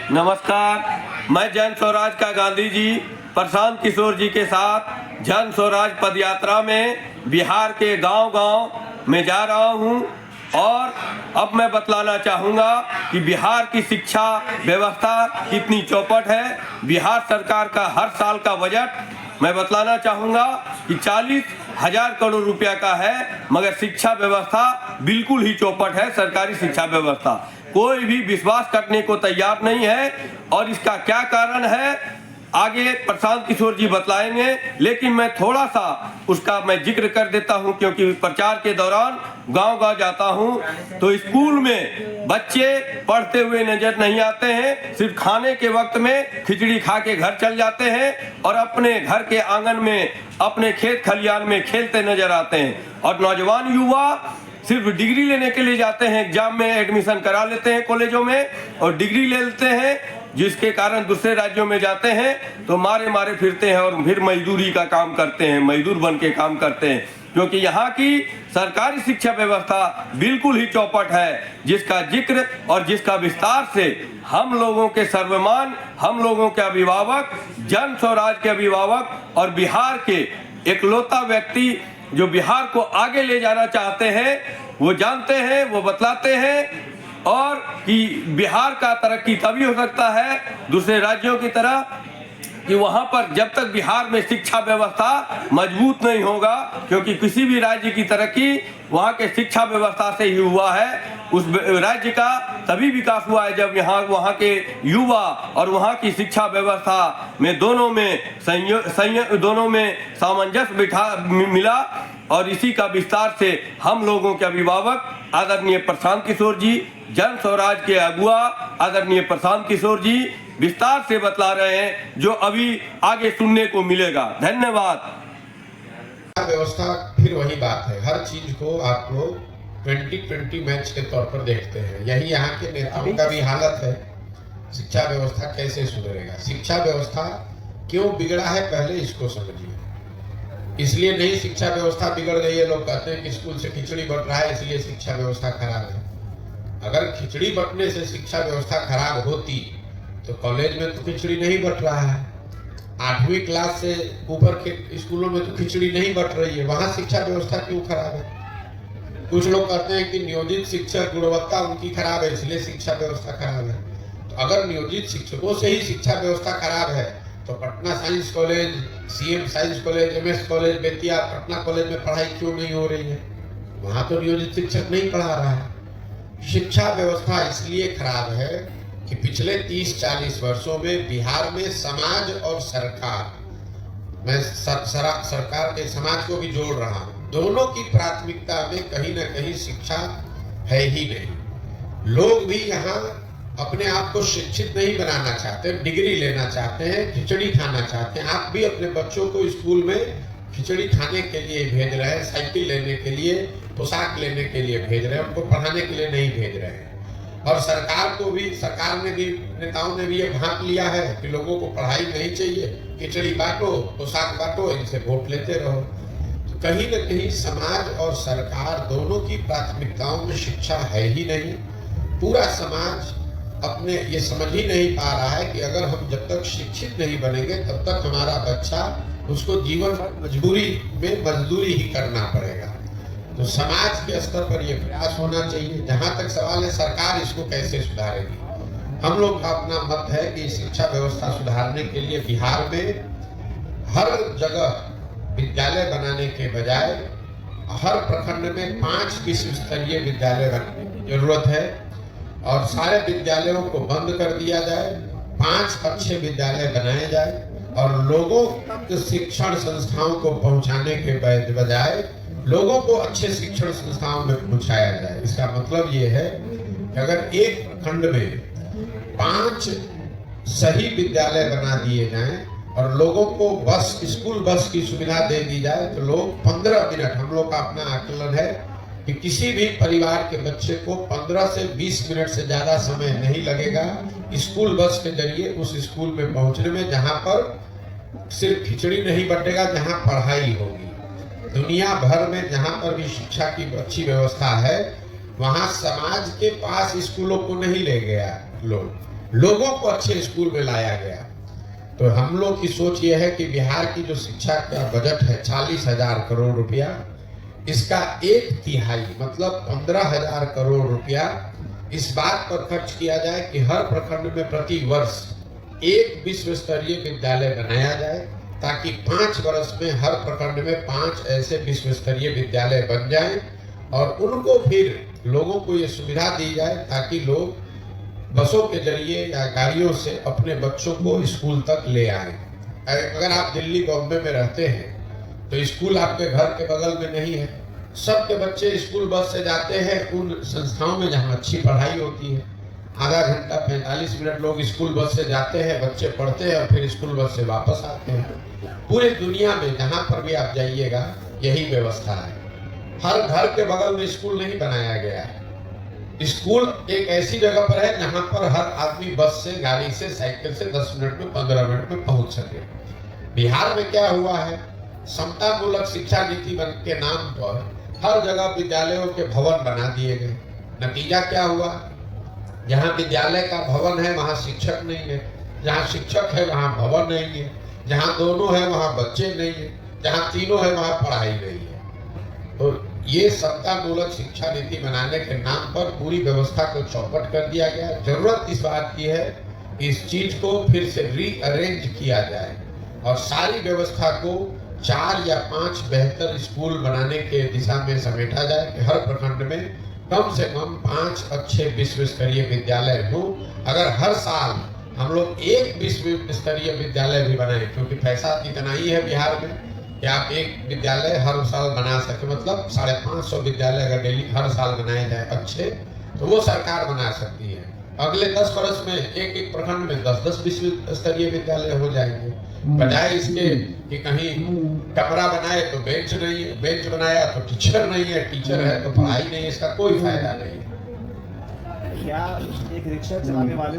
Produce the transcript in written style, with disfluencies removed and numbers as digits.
नमस्कार, मैं जन स्वराज का गांधी जी प्रशांत किशोर जी के साथ जन स्वराज पदयात्रा में बिहार के गांव-गांव में जा रहा हूं और अब मैं बतलाना चाहूँगा कि बिहार की शिक्षा व्यवस्था कितनी चौपट है। बिहार सरकार का हर साल का बजट मैं बतलाना चाहूँगा कि 40,000 करोड़ रुपया का है, मगर शिक्षा व्यवस्था बिल्कुल ही चौपट है। सरकारी शिक्षा व्यवस्था कोई भी विश्वास करने को तैयार नहीं है और इसका क्या कारण है आगे प्रशांत किशोर जी बतलाएंगे, लेकिन मैं थोड़ा सा उसका मैं जिक्र कर देता हूं क्योंकि प्रचार के दौरान गांव-गांव जाता हूं तो स्कूल में बच्चे पढ़ते हुए नजर नहीं आते हैं। सिर्फ खाने के वक्त में खिचड़ी खा के घर चल जाते हैं और अपने घर के आंगन में अपने खेत खलियान में खेलते नजर आते हैं। और नौजवान युवा सिर्फ डिग्री लेने के लिए जाते हैं, एग्जाम में एडमिशन करा लेते हैं कॉलेजों में और डिग्री ले लेते हैं, जिसके कारण दूसरे राज्यों में जाते हैं तो मारे मारे फिरते हैं और फिर मजदूरी का काम करते हैं, मजदूर बन के काम करते हैं। क्योंकि यहाँ की सरकारी शिक्षा व्यवस्था बिल्कुल ही चौपट है, जिसका जिक्र और जिसका विस्तार से हम लोगों के सर्वमान, हम लोगों के अभिभावक, जन स्वराज के अभिभावक और बिहार के इकलौता व्यक्ति जो बिहार को आगे ले जाना चाहते हैं वो जानते हैं, वो बतलाते हैं। और कि बिहार का तरक्की तभी हो सकता है दूसरे राज्यों की तरह कि वहां पर जब तक बिहार में शिक्षा व्यवस्था मजबूत नहीं होगा, क्योंकि किसी भी राज्य की तरक्की वहां के शिक्षा व्यवस्था से ही हुआ है। उस राज्य का तभी विकास हुआ है जब वहां के युवा और वहां की शिक्षा व्यवस्था में दोनों में सामंजस्य मिला। और इसी का विस्तार से हम लोगों के अभिभावक आदरणीय प्रशांत किशोर जी, जन स्वराज के अगुआ आदरणीय प्रशांत किशोर जी विस्तार से बतला रहे हैं, जो अभी आगे सुनने को मिलेगा। धन्यवाद। व्यवस्था फिर वही बात है, हर चीज को आप लोग 2020 मैच के तौर पर देखते हैं। यही यहाँ के नेताओं का भी हालत है। शिक्षा व्यवस्था कैसे सुधरेगा, शिक्षा व्यवस्था क्यों बिगड़ा है, पहले इसको समझिए। इसलिए नहीं शिक्षा व्यवस्था बिगड़ गई है, लोग कहते हैं कि स्कूल से खिचड़ी बट रहा है इसलिए शिक्षा व्यवस्था खराब है। अगर खिचड़ी बटने से शिक्षा व्यवस्था खराब होती तो कॉलेज में तो खिचड़ी नहीं बट रहा है, 8वीं क्लास से ऊपर के स्कूलों में तो खिचड़ी नहीं बट रही है, वहां शिक्षा व्यवस्था क्यों खराब है। कुछ लोग कहते हैं कि नियोजित शिक्षक गुणवत्ता उनकी खराब है इसलिए शिक्षा व्यवस्था खराब है। तो अगर नियोजित शिक्षकों से ही शिक्षा व्यवस्था खराब है तो Patna science college, CM science college, MS college, Bettiah Patna college में पढ़ाई क्यों नहीं हो रही है, वहां तो नियोजित शिक्षक नहीं पढ़ा रहा है। शिक्षा व्यवस्था इसलिए खराब है कि पिछले 30-40 वर्षों में बिहार में समाज और सरकार, मैं सरकार के समाज को भी जोड़ रहा हूं, दोनों की प्राथमिकता में कहीं ना कहीं शिक्षा है ही नहीं। लोग भी यहाँ अपने आप को शिक्षित नहीं बनाना चाहते, डिग्री लेना चाहते हैं, खिचड़ी खाना चाहते हैं। आप भी अपने बच्चों को स्कूल में खिचड़ी खाने के लिए भेज रहे हैं, साइकिल लेने के लिए, पोशाक लेने के लिए भेज रहे हैं, उनको पढ़ाने के लिए नहीं भेज रहे हैं। और सरकार ने भी नेताओं ने भी ये भांप लिया है कि लोगों को पढ़ाई नहीं चाहिए, खिचड़ी बांटो, पोशाक बांटो, इनसे वोट लेते रहो। तो कहीं न कहीं समाज और सरकार दोनों की प्राथमिकताओं में शिक्षा है ही नहीं। पूरा समाज अपने ये समझ ही नहीं पा रहा है कि अगर हम जब तक शिक्षित नहीं बनेंगे तब तक हमारा बच्चा, उसको जीवन मजबूरी में मजदूरी ही करना पड़ेगा। तो समाज के स्तर पर यह प्रयास होना चाहिए। जहां तक सवाल है सरकार इसको कैसे सुधारेगी, हम लोग का अपना मत है कि शिक्षा व्यवस्था सुधारने के लिए बिहार में हर जगह विद्यालय बनाने के बजाय हर प्रखंड में 5 विश्व स्तरीय विद्यालय बनाने की जरूरत है और सारे विद्यालयों को बंद कर दिया जाए, 5 अच्छे विद्यालय बनाए जाए और लोगों तक शिक्षण संस्थाओं को पहुंचाने के बजाय लोगों को अच्छे शिक्षण संस्थाओं में पहुंचाया जाए। इसका मतलब ये है कि अगर एक खंड में 5 सही विद्यालय बना दिए जाएं और लोगों को स्कूल बस की सुविधा दे दी जाए तो लोग 15 मिनट, हम लोग का अपना आकलन है कि किसी भी परिवार के बच्चे को 15 से 20 मिनट से ज्यादा समय नहीं लगेगा स्कूल बस के जरिए उस स्कूल में पहुंचने में, जहां पर सिर्फ खिचड़ी नहीं बटेगा, जहां पढ़ाई होगी। दुनिया भर में जहां पर भी शिक्षा की अच्छी व्यवस्था है वहां समाज के पास स्कूलों को नहीं ले गया लोग, लोगों को अच्छे स्कूल में लाया गया। तो हम लोग की सोच ये है कि बिहार की जो शिक्षा का बजट है 40,000 करोड़ रुपया, इसका 1/3 मतलब 15,000 करोड़ रुपया इस बात पर खर्च किया जाए कि हर प्रखंड में प्रति वर्ष एक विश्व स्तरीय विद्यालय बनाया जाए, ताकि 5 वर्ष में हर प्रखंड में 5 ऐसे विश्व स्तरीय विद्यालय बन जाएं और उनको फिर लोगों को ये सुविधा दी जाए ताकि लोग बसों के जरिए या गाड़ियों से अपने बच्चों को स्कूल तक ले आए। अगर आप दिल्ली बॉम्बे में रहते हैं तो स्कूल आपके घर के बगल में नहीं है। सबके बच्चे स्कूल बस से जाते हैं उन संस्थाओं में जहाँ अच्छी पढ़ाई होती है। आधा घंटा 45 मिनट लोग स्कूल बस से जाते हैं, बच्चे पढ़ते हैं और फिर स्कूल बस से वापस आते हैं। पूरी दुनिया में जहाँ पर भी आप जाइएगा यही व्यवस्था है। हर घर के बगल में स्कूल नहीं बनाया गया है। स्कूल एक ऐसी जगह पर है जहाँ पर हर आदमी बस से, गाड़ी से, साइकिल से 10 मिनट में, 15 मिनट में पहुंच सके। बिहार में क्या हुआ है, समता मूलक शिक्षा नीति के नाम पर हर जगह विद्यालयों के भवन बना दिए गए। नतीजा क्या हुआ, जहाँ विद्यालय का भवन है वहाँ शिक्षक नहीं है, जहाँ शिक्षक है वहाँ भवन नहीं है, जहाँ दोनों है वहाँ बच्चे नहीं है, जहाँ तीनों है वहाँ पढ़ाई नहीं है। तो ये समता मूलक शिक्षा नीति बनाने के नाम पर पूरी व्यवस्था को चौपट कर दिया गया। जरूरत इस बात की है इस चीज को फिर से रीअरेंज किया जाए और सारी व्यवस्था को 4 या 5 बेहतर स्कूल बनाने के दिशा में समेटा जाए कि हर प्रखंड में कम से कम 5 अच्छे विश्व स्तरीय विद्यालय हो। अगर हर साल हम लोग एक विश्व स्तरीय विद्यालय भी बनाए, क्योंकि पैसा इतना ही है बिहार में कि आप एक विद्यालय हर साल बना सके, मतलब 550 विद्यालय अगर डेली हर साल बनाए जाए अच्छे, तो वो सरकार बना सकती है। अगले 10 वर्ष में एक प्रखंड में 10-10 विश्व स्तरीय विद्यालय हो जाएंगे। बजाय इसके कि कहीं कमरा बनाए तो बेंच नहीं है, बेंच बनाया तो टीचर नहीं है, टीचर है तो पढ़ाई नहीं है, इसका कोई फायदा नहीं। क्या एक रिक्शा चलाने वाले